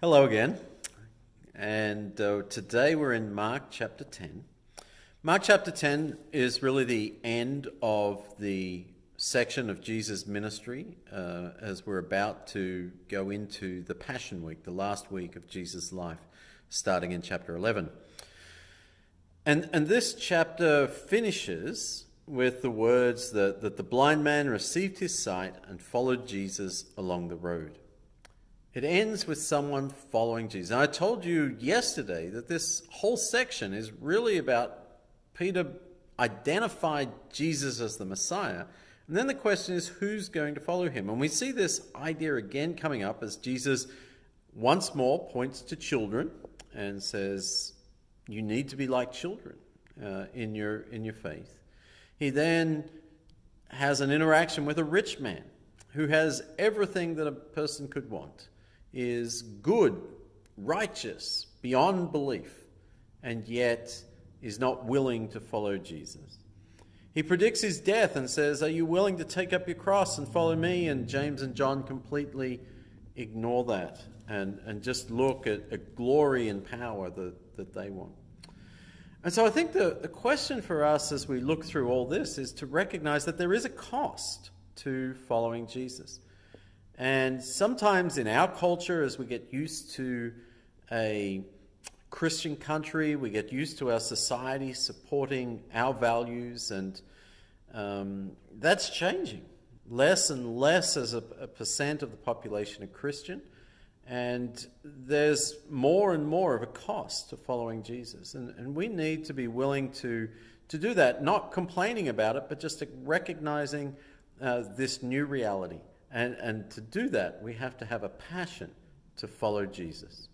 Hello again, and today we're in Mark chapter 10. Mark chapter 10 is really the end of the section of Jesus' ministry as we're about to go into the Passion Week, the last week of Jesus' life, starting in chapter 11. And this chapter finishes with the words that the blind man received his sight and followed Jesus along the road. It ends with someone following Jesus. And I told you yesterday that this whole section is really about Peter identified Jesus as the Messiah. And then the question is, who's going to follow him? And we see this idea again coming up as Jesus once more points to children and says, you need to be like children in your faith. He then has an interaction with a rich man who has everything that a person could want. Is good, righteous, beyond belief, and yet is not willing to follow Jesus. He predicts his death and says, are you willing to take up your cross and follow me? And James and John completely ignore that and just look at glory and power that they want. And so I think the question for us as we look through all this is to recognize that there is a cost to following Jesus. And sometimes in our culture, as we get used to a Christian country, we get used to our society supporting our values, and that's changing. Less and less as a percent of the population are Christian, and there's more and more of a cost to following Jesus. And we need to be willing to do that, not complaining about it, but just recognizing this new reality. And to do that, we have to have a passion to follow Jesus.